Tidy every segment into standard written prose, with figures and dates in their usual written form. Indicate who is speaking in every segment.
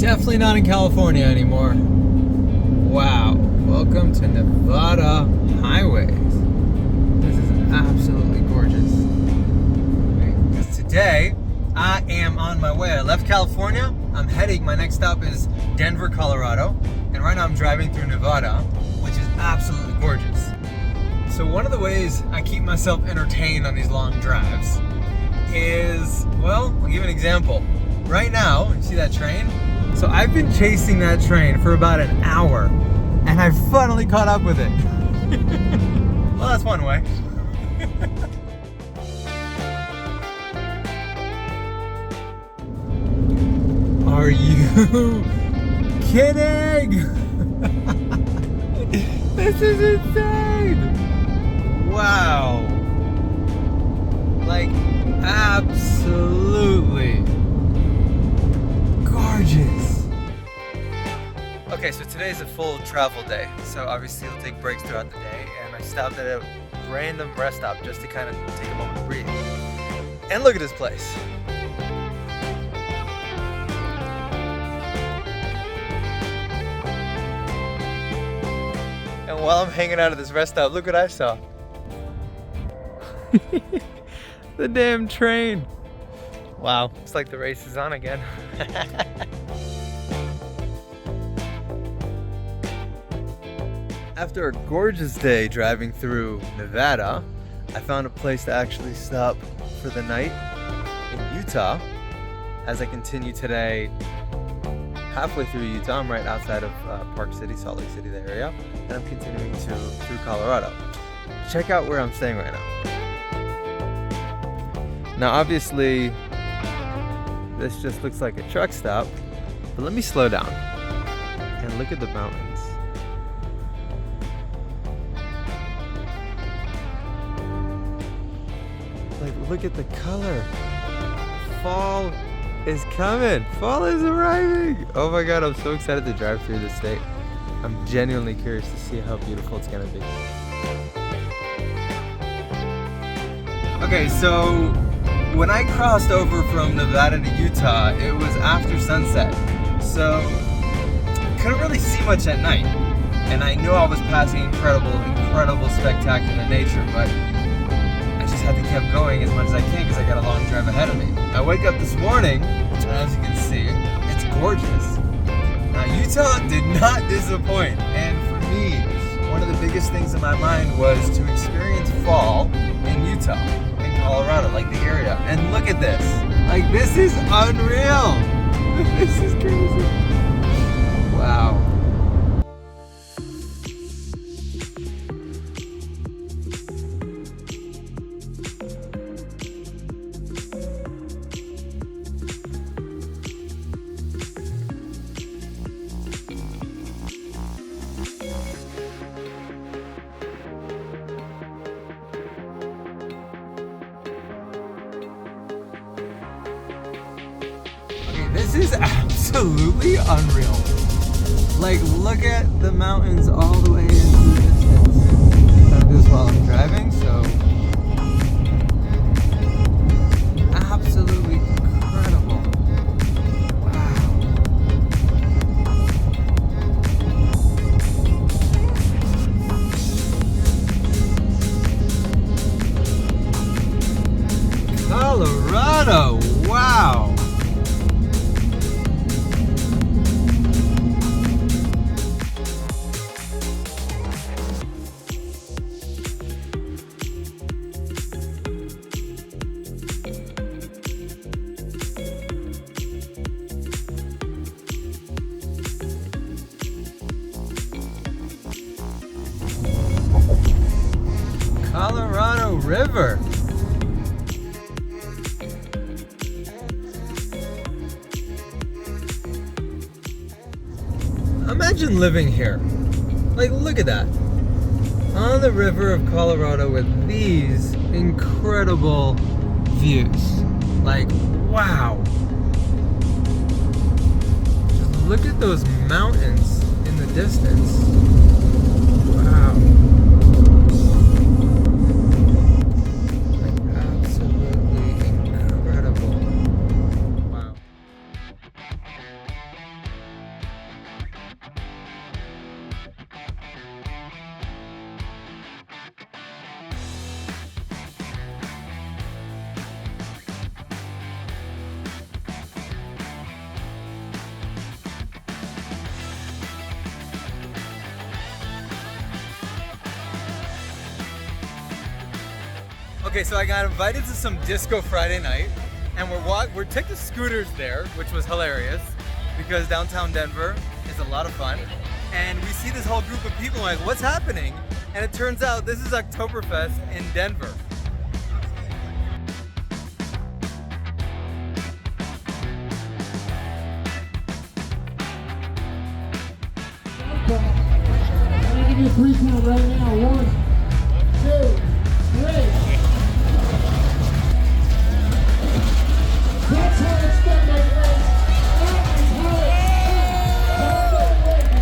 Speaker 1: Definitely not in California anymore. Wow. Welcome to Nevada highways. This is absolutely gorgeous. Today, I am on my way. I left California. I'm heading, my next stop is Denver, Colorado. And right now I'm driving through Nevada, which is absolutely gorgeous. So one of the ways I keep myself entertained on these long drives is, well, I'll give you an example. Right now, you see that train? So I've been chasing that train for about an hour, and I finally caught up with it. Well, that's one way. Are you kidding? This is insane! Wow. Like, absolutely gorgeous. Okay, so today's a full travel day, so obviously you'll take breaks throughout the day, and I stopped at a random rest stop just to kind of take a moment to breathe. And look at this place. And while I'm hanging out at this rest stop, look what I saw. The damn train. Wow, looks like the race is on again. After a gorgeous day driving through Nevada, I found a place to actually stop for the night in Utah. As I continue today, halfway through Utah, I'm right outside of Park City, Salt Lake City, the area, and I'm continuing through Colorado. Check out where I'm staying right now. Now, obviously, this just looks like a truck stop, but let me slow down and look at the mountains. Like, look at the color. Fall is coming. Fall is arriving. Oh my God, I'm so excited to drive through this state. I'm genuinely curious to see how beautiful it's gonna be. Okay, so when I crossed over from Nevada to Utah, it was after sunset. So couldn't really see much at night. And I knew I was passing incredible, spectacular nature, but I just had to keep going as much as I can because I got a long drive ahead of me. I wake up this morning, and as you can see, it's gorgeous. Now, Utah did not disappoint. And for me, one of the biggest things in my mind was to experience fall in Utah, in Colorado, like the area. And look at this. Like, this is unreal. This is crazy. Wow. This is absolutely unreal. Like, look at the mountains all the way into the distance. I'm gonna do this while I'm driving, so absolutely incredible. Wow. Colorado, wow. Colorado River. Imagine living here. Like, look at that. On the river of Colorado with these incredible views. Like, wow. Just look at those mountains in the distance. Wow. Okay, so I got invited to some disco Friday night, and we're taking scooters there, which was hilarious because downtown Denver is a lot of fun. And we see this whole group of people like, what's happening? And it turns out this is Oktoberfest in Denver.
Speaker 2: I'm gonna give you a 3 count right now. 1, 2, 3. That's how it's done, my friends. That is how it's done.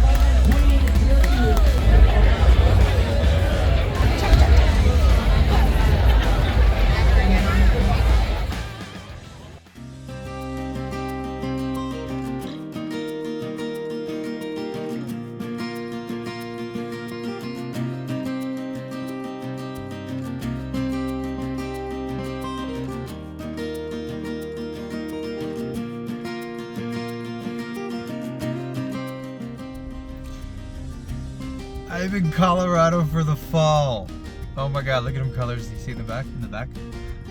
Speaker 1: I'm in Colorado for the fall. Oh my god, look at them colors. You see the back? In the back?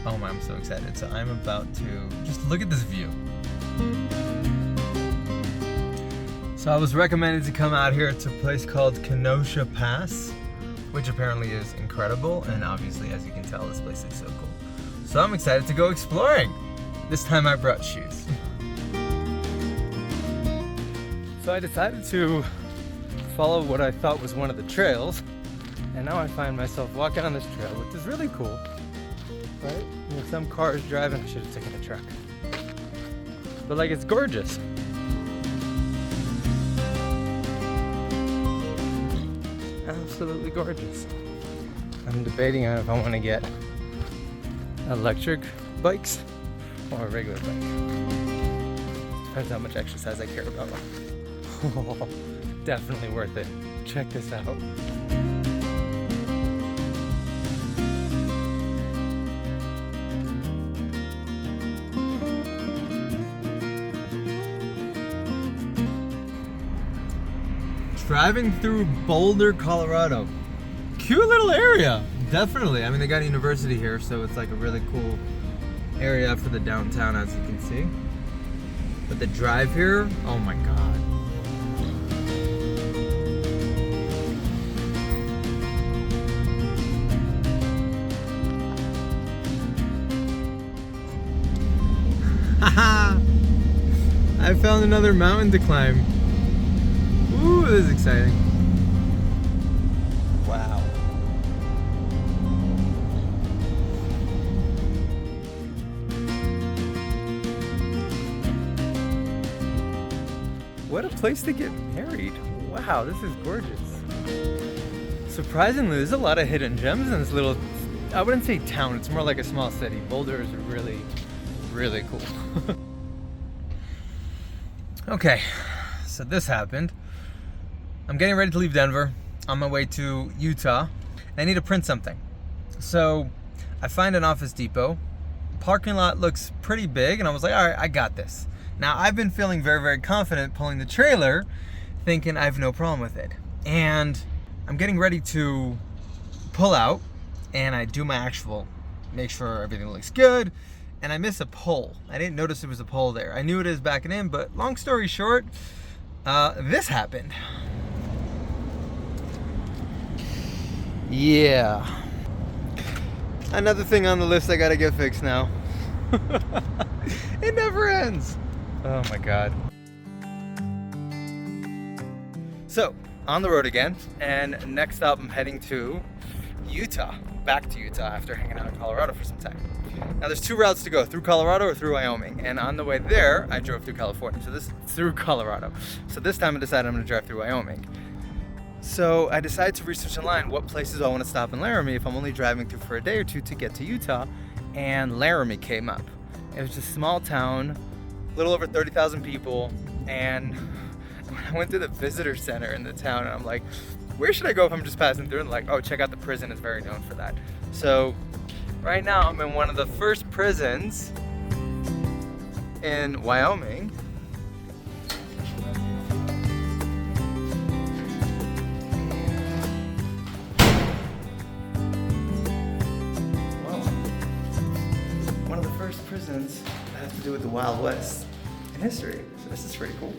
Speaker 1: Oh my, I'm so excited. So I'm about to just look at this view. So I was recommended to come out here to a place called Kenosha Pass, which apparently is incredible, and obviously, as you can tell, this place is so cool. So I'm excited to go exploring. This time I brought shoes. So I decided to follow what I thought was one of the trails, and now I find myself walking on this trail, which is really cool, right? With some cars driving, I should have taken a truck. But like, it's gorgeous. Absolutely gorgeous. I'm debating on if I want to get electric bikes or a regular bike. Depends how much exercise I care about. Definitely worth it. Check this out. Driving through Boulder, Colorado. Cute little area. Definitely. I mean, they got a university here, so it's like a really cool area for the downtown, as you can see. But the drive here, oh my god. I found another mountain to climb. Ooh, this is exciting. Wow. What a place to get married. Wow, this is gorgeous. Surprisingly, there's a lot of hidden gems in this little, I wouldn't say town, it's more like a small city. Boulder is really, really cool. Okay, so this happened. I'm getting ready to leave Denver on my way to Utah. I need to print something. So I find an Office Depot. Parking lot looks pretty big, and I was like, all right, I got this. Now I've been feeling very, very confident pulling the trailer, thinking I have no problem with it. And I'm getting ready to pull out, and I do my actual, make sure everything looks good. And I miss a pole. I didn't notice there was a pole there. I knew it is backing in, but long story short, this happened. Yeah. Another thing on the list I gotta get fixed now. It never ends. Oh my god. So, on the road again, and next up I'm heading to Utah. Back to Utah after hanging out in Colorado for some time. Now there's 2 routes to go, through Colorado or through Wyoming. And on the way there, I drove through California. So this is through Colorado. So this time I decided I'm gonna drive through Wyoming. So I decided to research online what places I want to stop in Laramie if I'm only driving through for a day or two to get to Utah. And Laramie came up. It was just a small town, a little over 30,000 people. And when I went to the visitor center in the town, and I'm like, where should I go if I'm just passing through? And like, oh, check out the prison, it's very known for that. So right now I'm in one of the first prisons in Wyoming. Wow. first prisons that have to do with the Wild West in history. So this is pretty cool.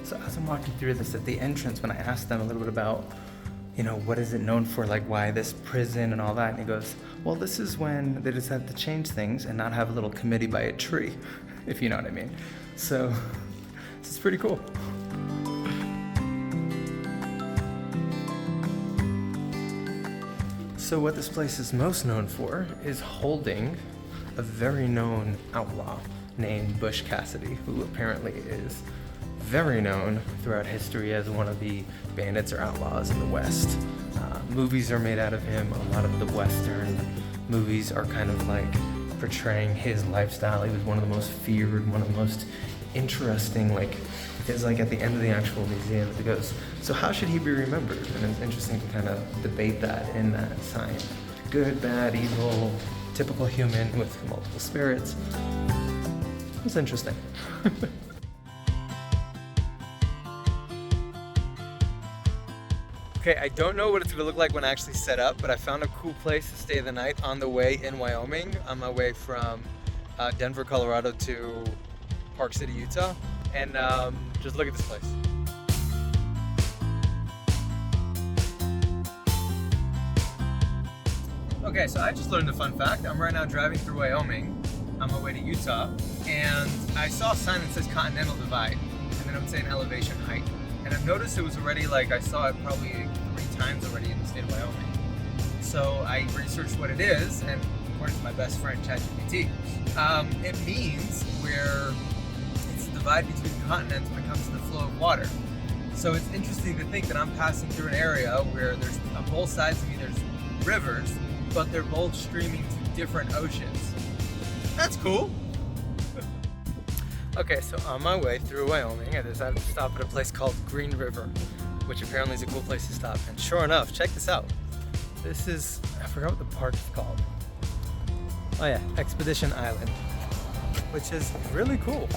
Speaker 1: So as I'm walking through this at the entrance, when I asked them a little bit about, you know, what is it known for, like why this prison and all that, and he goes, well, this is when they decided to change things and not have a little committee by a tree, if you know what I mean. So this is pretty cool. So what this place is most known for is holding a very known outlaw named Bush Cassidy, who apparently is very known throughout history as one of the bandits or outlaws in the West. Movies are made out of him. A lot of the Western movies are kind of like portraying his lifestyle. He was one of the most feared, one of the most interesting, like, it's like at the end of the actual museum it goes, so how should he be remembered? And it's interesting to kind of debate that in that sign. Good, bad, evil, typical human with multiple spirits. It's interesting. Okay, I don't know what it's gonna look like when I actually set up, but I found a cool place to stay the night on the way in Wyoming, on my way from Denver, Colorado to Park City, Utah. And just look at this place. Okay, so I just learned a fun fact. I'm right now driving through Wyoming on my way to Utah, and I saw a sign that says Continental Divide, and then I'm saying elevation height. And I've noticed it was already, like, I saw it probably 3 times already in the state of Wyoming. So I researched what it is, and according to my best friend, ChatGPT, it means where it's the divide between continents when it comes to the flow of water. So it's interesting to think that I'm passing through an area where there's, on both sides of me, there's rivers, but they're both streaming to different oceans. That's cool. Okay, so on my way through Wyoming, I decided to stop at a place called Green River, which apparently is a cool place to stop. And sure enough, check this out. This is, I forgot what the park is called. Oh yeah, Expedition Island, which is really cool.